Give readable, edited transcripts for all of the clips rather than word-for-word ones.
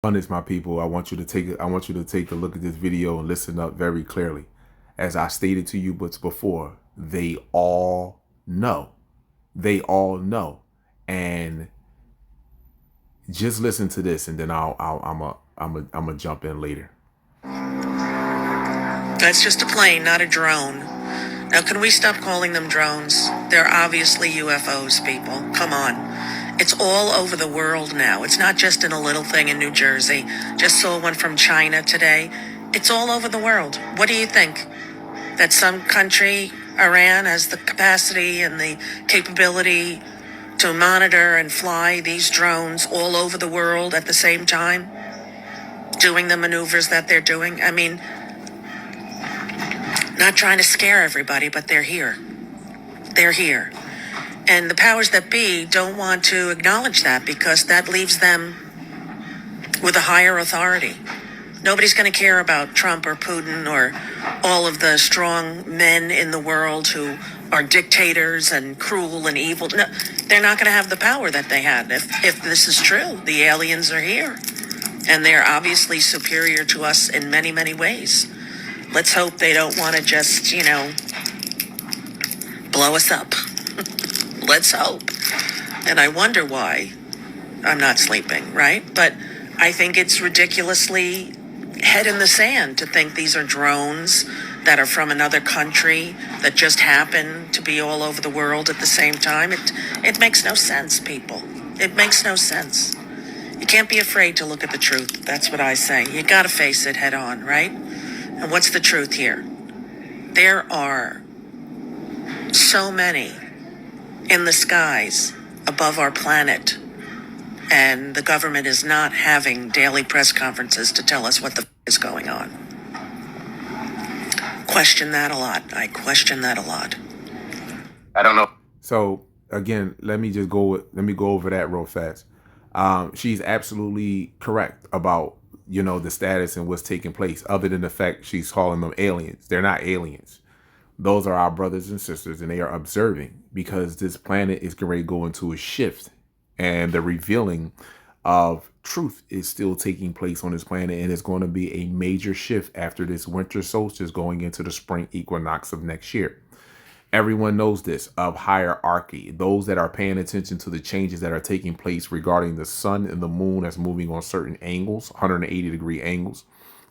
Honest, my people, I want you to take a look at this video and listen up very clearly. As I stated to you but before, they all know. They all know. And just listen to this, and then I'm a jump in later. That's just a plane, not a drone. Now, can we stop calling them drones? They're obviously UFOs, people. Come on. It's all over the world now. It's not just in a little thing in New Jersey. Just saw one from China today. It's all over the world. What do you think? That some country, Iran, has the capacity and the capability to monitor and fly these drones all over the world at the same time, doing the maneuvers that they're doing? I mean, not trying to scare everybody, but they're here. They're here. And the powers that be don't want to acknowledge that because that leaves them with a higher authority. Nobody's going to care about Trump or Putin or all of the strong men in the world who are dictators and cruel and evil. No, they're not going to have the power that they had. If this is true, the aliens are here. And they're obviously superior to us in many, many ways. Let's hope they don't want to just, blow us up. Let's hope. And I wonder why I'm not sleeping, right? But I think it's ridiculously head in the sand to think these are drones that are from another country that just happen to be all over the world at the same time. It makes no sense, people. It makes no sense. You can't be afraid to look at the truth. That's what I say. You gotta face it head on, right? And what's the truth here? There are so many in the skies above our planet, and the government is not having daily press conferences to tell us what the is going on. Question that a lot. I question that a lot. I don't know. So again, let me go over that real fast. She's absolutely correct about the status and what's taking place. Other than the fact she's calling them aliens, they're not aliens. Those are our brothers and sisters, and they are observing because this planet is going to go into a shift, and the revealing of truth is still taking place on this planet, and it's going to be a major shift after this winter solstice going into the spring equinox of next year. Everyone knows this of hierarchy. Those that are paying attention to the changes that are taking place regarding the sun and the moon that's moving on certain angles, 180-degree angles.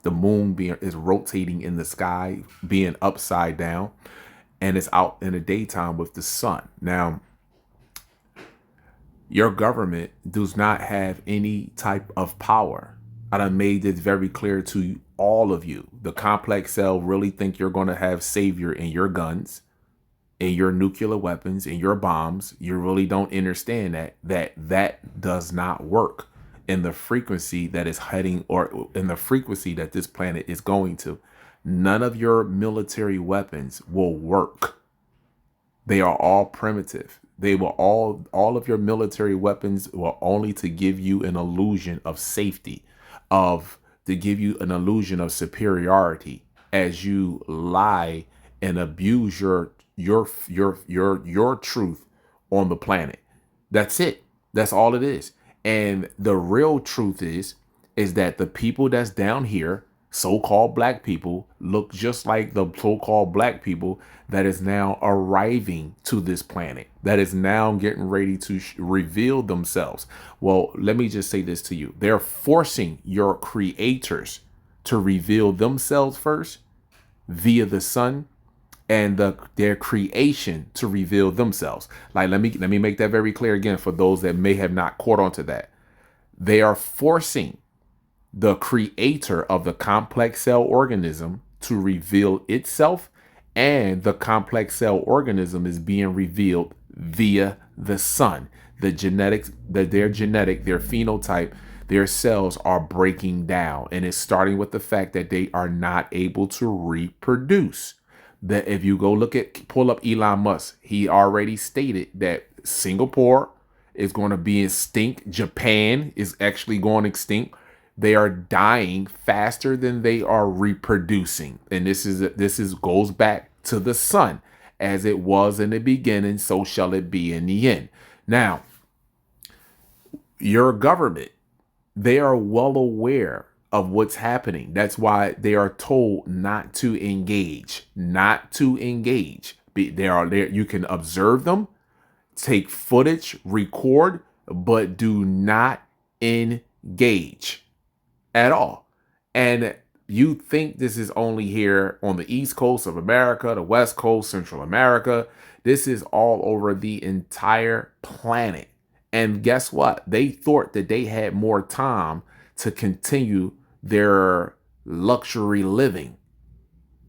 The moon is rotating in the sky, being upside down, and it's out in the daytime with the sun. Now, your government does not have any type of power. I done made this very clear to all of you. The complex cell really think you're going to have savior in your guns, in your nuclear weapons, in your bombs. You really don't understand that does not work in the frequency that is heading, or in the frequency that this planet is going to. None of your military weapons will work. They are all primitive. They will all of your military weapons will only to give you an illusion of safety, to give you an illusion of superiority as you lie and abuse your truth on the planet. That's it. That's all it is. And the real truth is that the people that's down here, so-called black people, look just like the so-called black people that is now arriving to this planet, that is now getting ready to reveal themselves. Well, let me just say this to you. They're forcing your creators to reveal themselves first via the sun, and their creation to reveal themselves. Like, let me make that very clear again for those that may have not caught on to that. They are forcing the creator of the complex cell organism to reveal itself, and the complex cell organism is being revealed via the sun. The genetics, their phenotype, their cells are breaking down, and it's starting with the fact that they are not able to reproduce. That if you go pull up Elon Musk, he already stated that Singapore is going to be extinct. Japan is actually going extinct. They are dying faster than they are reproducing. And this goes back to the sun. As it was in the beginning, so shall it be in the end. Now, your government They are well aware of what's happening. That's why they are told not to engage, not to engage. They are there. You can observe them, take footage, record, but do not engage at all. And you think this is only here on the East Coast of America, the West Coast, Central America. This is all over the entire planet. And guess what? They thought that they had more time to continue their luxury living.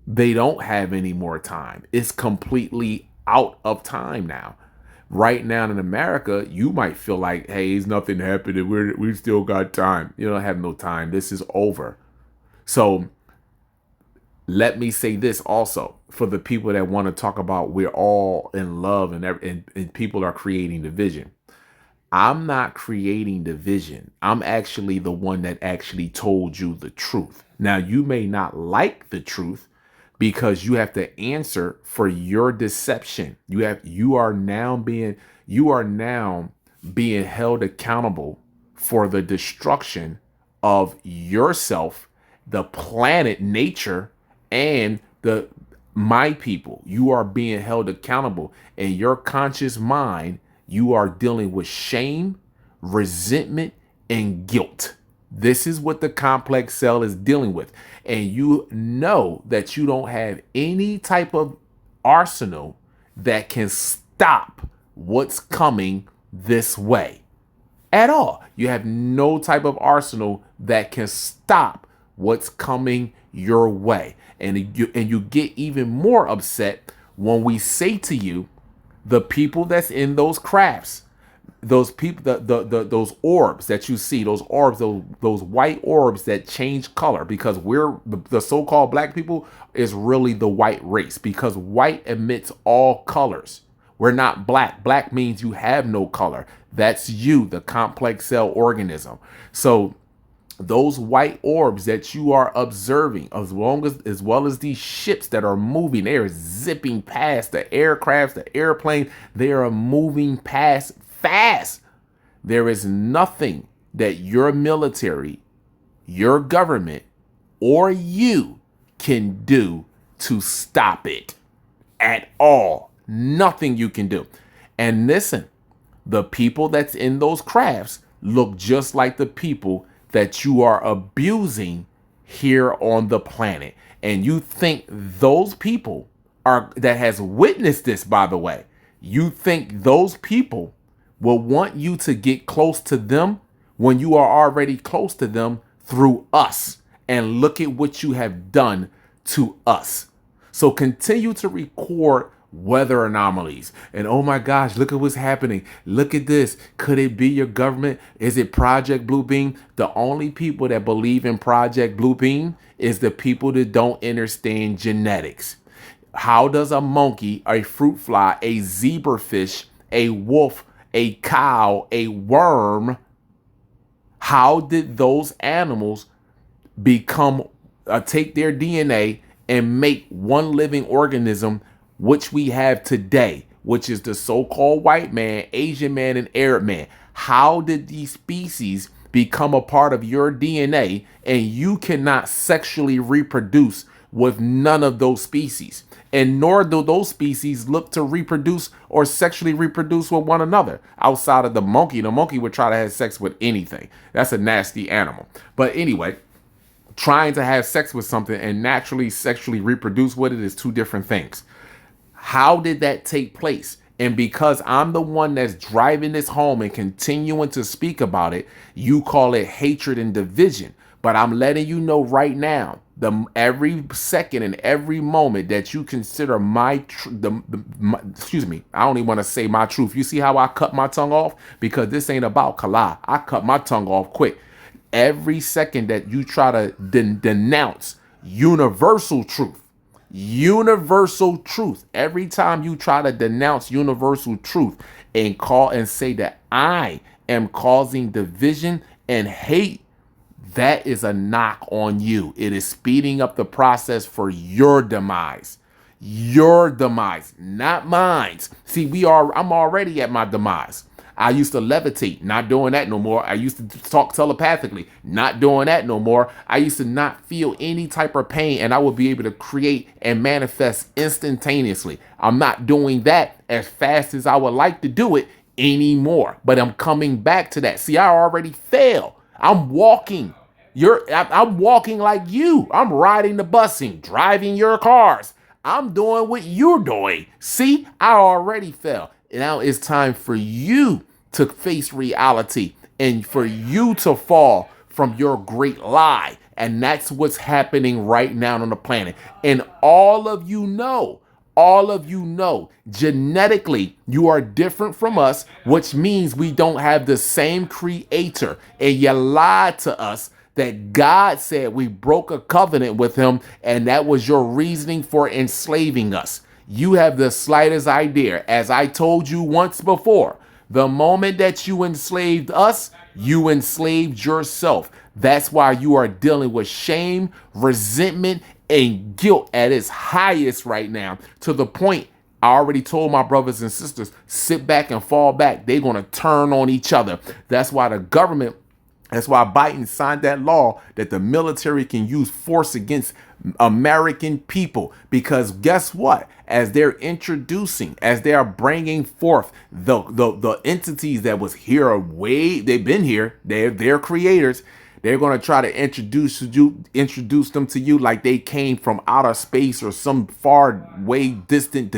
They don't have any more time. It's completely out of time now. Right now in America, you might feel like, hey, there's nothing happening. We still got time. You don't have no time. This is over. So let me say this also for the people that want to talk about we're all in love and people are creating division. I'm not creating division. I'm actually the one that actually told you the truth. Now, you may not like the truth because you have to answer for your deception. You are now being held accountable for the destruction of yourself, the planet, nature, and the my people. You are being held accountable in your conscious mind. You are dealing with shame, resentment, and guilt. This is what the complex cell is dealing with. And you know that you don't have any type of arsenal that can stop what's coming this way at all. You have no type of arsenal that can stop what's coming your way. And you get even more upset when we say to you, the people that's in those crafts, those people, those orbs that you see, those orbs, those white orbs that change color, because we're the so-called black people is really the white race, because white emits all colors. We're not black. Black means you have no color. That's you, the complex cell organism. So those white orbs that you are observing, as well as these ships that are moving, they are zipping past the aircrafts, the airplane. They are moving past fast. There is nothing that your military, your government, or you can do to stop it at all. Nothing you can do. And listen, the people that's in those crafts look just like the people that you are abusing here on the planet. And you think those people are that has witnessed this, by the way, you think those people will want you to get close to them when you are already close to them through us. And look at what you have done to us. So continue to record weather anomalies. And oh my gosh, look at what's happening. Look at this. Could it be your government? Is it Project Bluebeam? The only people that believe in Project Bluebeam is the people that don't understand genetics. How does a monkey, a fruit fly, a zebrafish, a wolf, a cow, a worm, how did those animals become take their DNA and make one living organism, which we have today, which is the so-called white man, Asian man, and Arab man? How did these species become a part of your DNA and you cannot sexually reproduce with none of those species? And nor do those species look to reproduce or sexually reproduce with one another outside of the monkey. The monkey would try to have sex with anything. That's a nasty animal. But anyway, trying to have sex with something and naturally sexually reproduce with it is two different things. How did that take place? And because I'm the one that's driving this home and continuing to speak about it, you call it hatred and division. But I'm letting you know right now, every second and every moment that you consider excuse me, I don't even want to say my truth. You see how I cut my tongue off? Because this ain't about Kala. I cut my tongue off quick. Every second that you try to denounce universal truth, every time you try to denounce universal truth and call and say that I am causing division and hate, that is a knock on you. It is speeding up the process for your demise. Your demise, not mine. See, I'm already at my demise. I used to levitate, not doing that no more. I used to talk telepathically, not doing that no more. I used to not feel any type of pain, and I would be able to create and manifest instantaneously. I'm not doing that as fast as I would like to do it anymore, but I'm coming back to that. See, I already failed. I'm walking. I'm walking like you. I'm riding the busing, driving your cars. I'm doing what you're doing. See, I already fell. Now it's time for you to face reality and for you to fall from your great lie. And that's what's happening right now on the planet. And all of you know, genetically, you are different from us, which means we don't have the same creator. And you lied to us that God said we broke a covenant with him, and that was your reasoning for enslaving us. You have the slightest idea. As I told you once before, the moment that you enslaved us, you enslaved yourself. That's why you are dealing with shame, resentment, and guilt at its highest right now, to the point I already told my brothers and sisters, sit back and fall back. They're going to turn on each other. That's why Biden signed that law that the military can use force against American people. Because guess what? As they are bringing forth the entities that was here they've been here, they're creators. They're going to try to introduce them to you like they came from outer space or some far way distant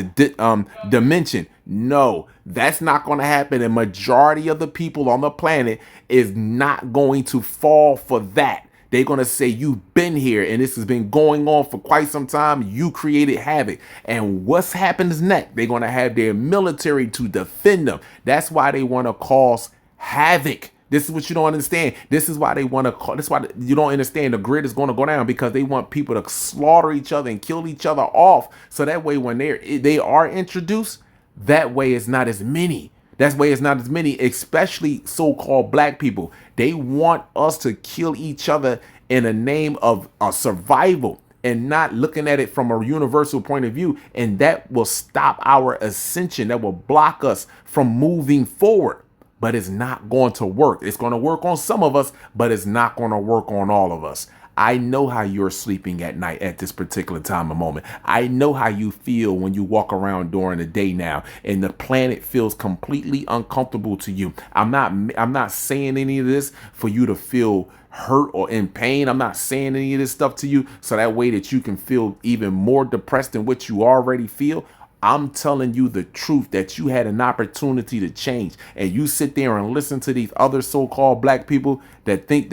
dimension. No, that's not going to happen. The majority of the people on the planet is not going to fall for that. They're going to say, you've been here and this has been going on for quite some time. You created havoc. And what's happens next? They're going to have their military to defend them. That's why they want to cause havoc. This is what you don't understand. This is why they want to call. That's why you don't understand. The grid is going to go down because they want people to slaughter each other and kill each other off. So that way, when they are introduced, that way it's not as many. That's why it's not as many, especially so-called black people. They want us to kill each other in the name of survival and not looking at it from a universal point of view. And that will stop our ascension. That will block us from moving forward. But it's not going to work. It's going to work on some of us, but it's not going to work on all of us. I know how you're sleeping at night at this particular time of moment. I know how you feel when you walk around during the day now and the planet feels completely uncomfortable to you. I'm not saying any of this for you to feel hurt or in pain. I'm not saying any of this stuff to you so that way that you can feel even more depressed than what you already feel. I'm telling you the truth that you had an opportunity to change, and you sit there and listen to these other so-called black people that think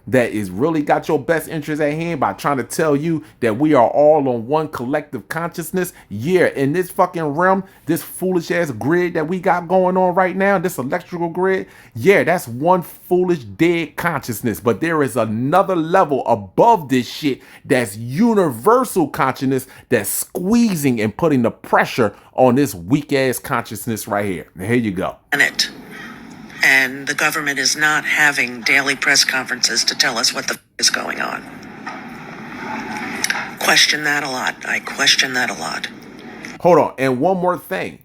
that is really got your best interest at hand by trying to tell you that we are all on one collective consciousness. Yeah, in this fucking realm, this foolish ass grid that we got going on right now, this electrical grid, yeah, that's one foolish dead consciousness. But there is another level above this shit that's universal consciousness that's squeezing and putting the pressure on this weak ass consciousness right here. Now, here you go. And the government is not having daily press conferences to tell us what the is going on. Question that a lot. I question that a lot. Hold on. And one more thing.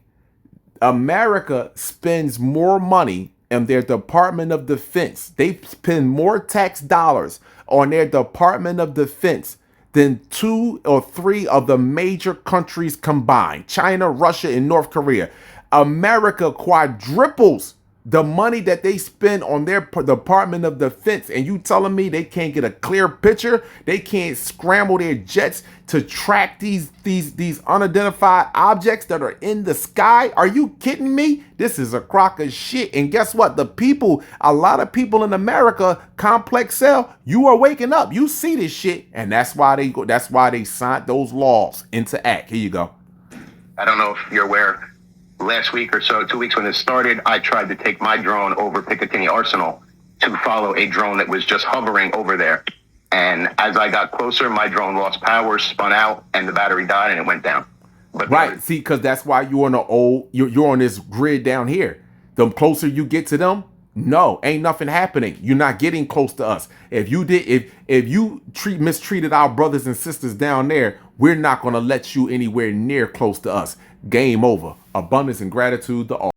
America spends more money in their Department of Defense. They spend more tax dollars on their Department of Defense than 2 or 3 of the major countries combined. China, Russia, and North Korea. America quadruples the money that they spend on their Department of Defense, and you telling me they can't get a clear picture? They can't scramble their jets to track these unidentified objects that are in the sky? Are you kidding me? This is a crock of shit. And guess what? A lot of people in America, complex cell, you are waking up. You see this shit, and that's why they signed those laws into act. Here you go. I don't know if you're aware. Last week or so, 2 weeks when this started, I tried to take my drone over Picatinny Arsenal to follow a drone that was just hovering over there. And as I got closer, my drone lost power, spun out, and the battery died, and it went down. But right, see, because that's why you're on this grid down here. The closer you get to them, no, ain't nothing happening. You're not getting close to us. If you mistreated our brothers and sisters down there, we're not going to let you anywhere near close to us. Game over. Abundance and gratitude to all.